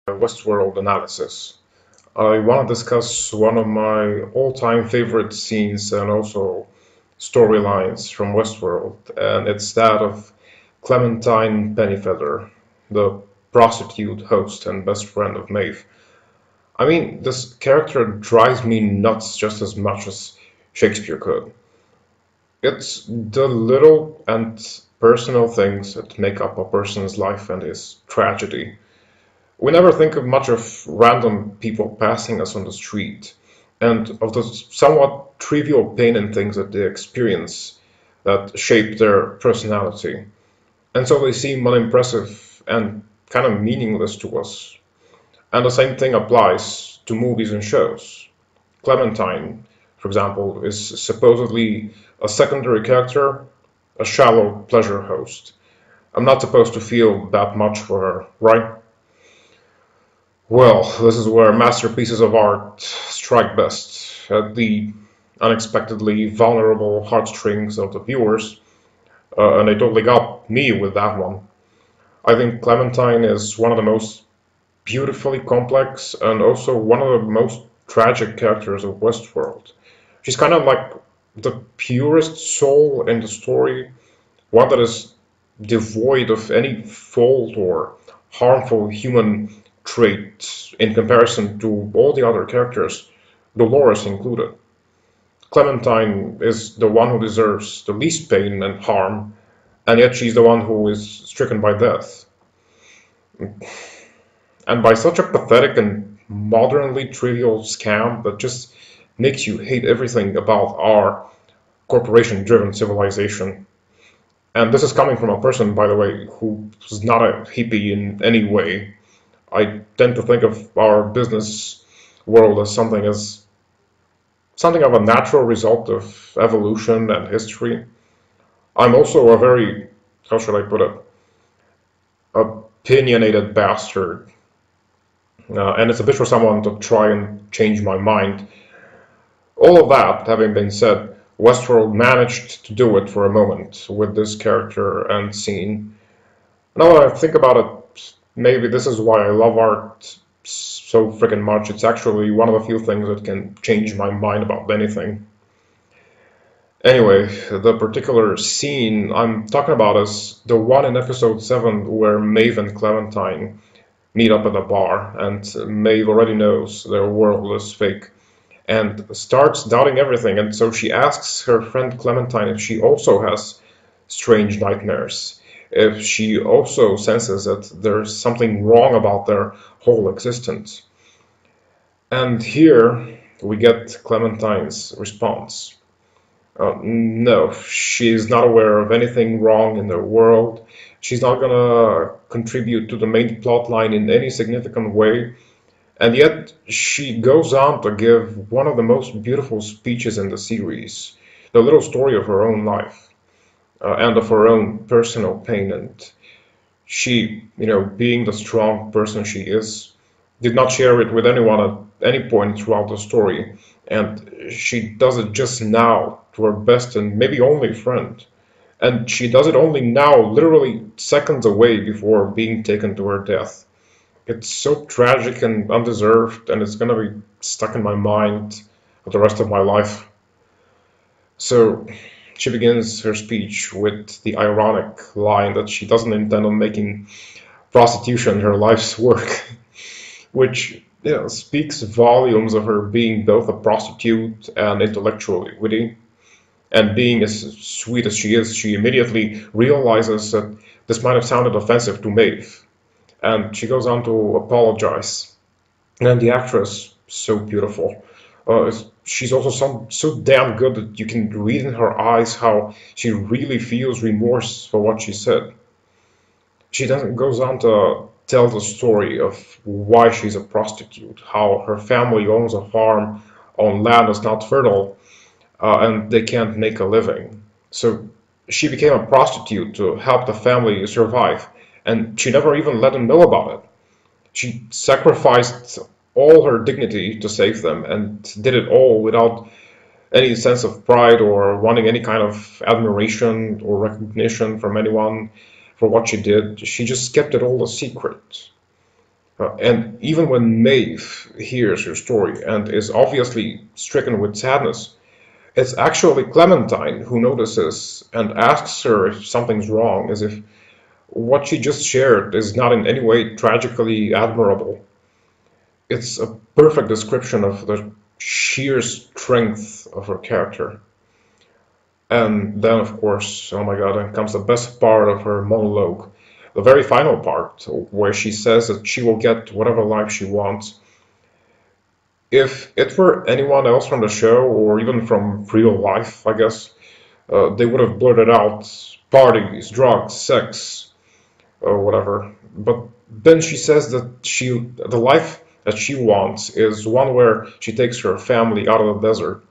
Westworld Analysis. I want to discuss one of my all-time favorite scenes and also storylines from Westworld, and it's that of Clementine Pennyfeather, the prostitute host and best friend of Maeve. I mean, this character drives me nuts just as much as Shakespeare could. It's the little and personal things that make up a person's life and his tragedy. We never think of much of random people passing us on the street and of the somewhat trivial pain and things that they experience that shape their personality. And so they seem unimpressive and kind of meaningless to us. And the same thing applies to movies and shows. Clementine, for example, is supposedly a secondary character, a shallow pleasure host. I'm not supposed to feel that much for her, right? Well, this is where masterpieces of art strike best, at the unexpectedly vulnerable heartstrings of the viewers, and they totally got me with that one. I think Clementine is one of the most beautifully complex and also one of the most tragic characters of Westworld. She's kind of like the purest soul in the story, one that is devoid of any fault or harmful human trait in comparison to all the other characters, Dolores included. Clementine is the one who deserves the least pain and harm, and yet she's the one who is stricken by death. And by such a pathetic and modernly trivial scam that just makes you hate everything about our corporation driven civilization. And this is coming from a person, by the way, who's not a hippie in any way. I tend to think of our business world as something of a natural result of evolution and history. I'm also a very, how should I put it, opinionated bastard. And it's a bit for someone to try and change my mind. All of that having been said, Westworld managed to do it for a moment with this character and scene. Now that I think about it, maybe this is why I love art so freaking much. It's actually one of the few things that can change my mind about anything. Anyway, the particular scene I'm talking about is the one in episode 7 where Maeve and Clementine meet up at a bar, and Maeve already knows their world is fake and starts doubting everything. And so she asks her friend Clementine if she also has strange nightmares, if she also senses that there's something wrong about their whole existence. And here we get Clementine's response. No, she's not aware of anything wrong in their world. She's not gonna contribute to the main plot line in any significant way. And yet she goes on to give one of the most beautiful speeches in the series, the little story of her own life, and of her own personal pain. And she, being the strong person she is, did not share it with anyone at any point throughout the story. And she does it just now to her best and maybe only friend. And she does it only now, literally seconds away before being taken to her death. It's so tragic and undeserved, and it's gonna be stuck in my mind for the rest of my life. So she begins her speech with the ironic line that she doesn't intend on making prostitution her life's work, which speaks volumes of her being both a prostitute and intellectually witty. And being as sweet as she is, she immediately realizes that this might have sounded offensive to Maeve. And she goes on to apologize. And the actress, so beautiful. She's also so damn good that you can read in her eyes how she really feels remorse for what she said. She then goes on to tell the story of why she's a prostitute, how her family owns a farm on land that's not fertile, and they can't make a living. So she became a prostitute to help the family survive, and she never even let them know about it. She sacrificed all her dignity to save them and did it all without any sense of pride or wanting any kind of admiration or recognition from anyone for what she did. She just kept it all a secret. And even when Maeve hears her story and is obviously stricken with sadness, it's actually Clementine who notices and asks her if something's wrong, as if what she just shared is not in any way tragically admirable. It's a perfect description of the sheer strength of her character. And then, of course, oh my god, then comes the best part of her monologue, the very final part, where she says that she will get whatever life she wants. If it were anyone else from the show, or even from real life, I guess, they would have blurted out parties, drugs, sex, or whatever. But then she says that the life that she wants is one where she takes her family out of the desert,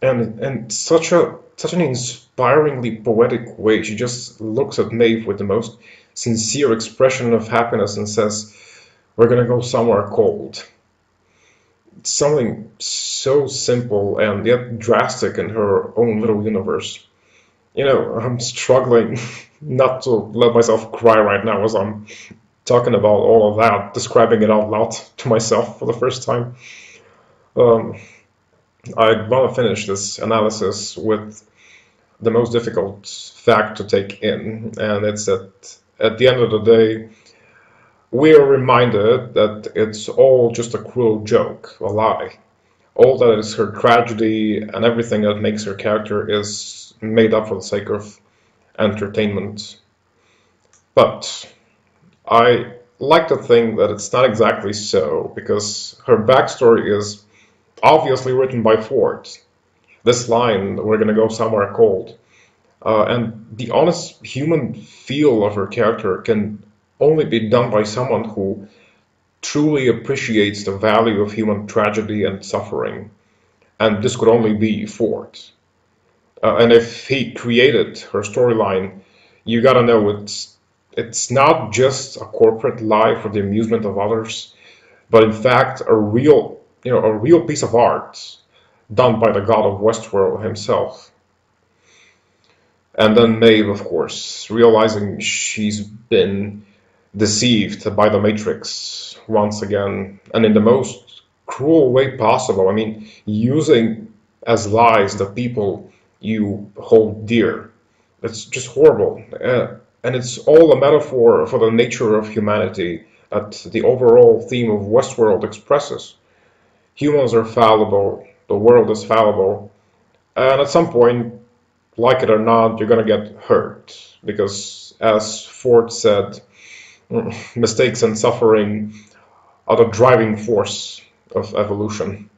and such an inspiringly poetic way. She just looks at Maeve with the most sincere expression of happiness and says, "We're gonna go somewhere cold." It's something so simple and yet drastic in her own little universe. I'm struggling not to let myself cry right now as I'm talking about all of that, describing it out loud to myself for the first time. Um, I want to finish this analysis with the most difficult fact to take in, and it's that at the end of the day, we are reminded that it's all just a cruel joke, a lie. All that is her tragedy and everything that makes her character is made up for the sake of entertainment. But I like to think that it's not exactly so, because her backstory is obviously written by Ford. This line, "we're gonna go somewhere cold," and the honest human feel of her character can only be done by someone who truly appreciates the value of human tragedy and suffering. And this could only be Ford. And if he created her storyline, you gotta know it's not just a corporate lie for the amusement of others, but in fact a real piece of art done by the god of Westworld himself. And then Maeve, of course, realizing she's been deceived by the Matrix once again, and in the most cruel way possible. I mean, using as lies the people you hold dear. It's just horrible. And it's all a metaphor for the nature of humanity that the overall theme of Westworld expresses. Humans are fallible, the world is fallible, and at some point, like it or not, you're gonna get hurt. Because, as Ford said, mistakes and suffering are the driving force of evolution.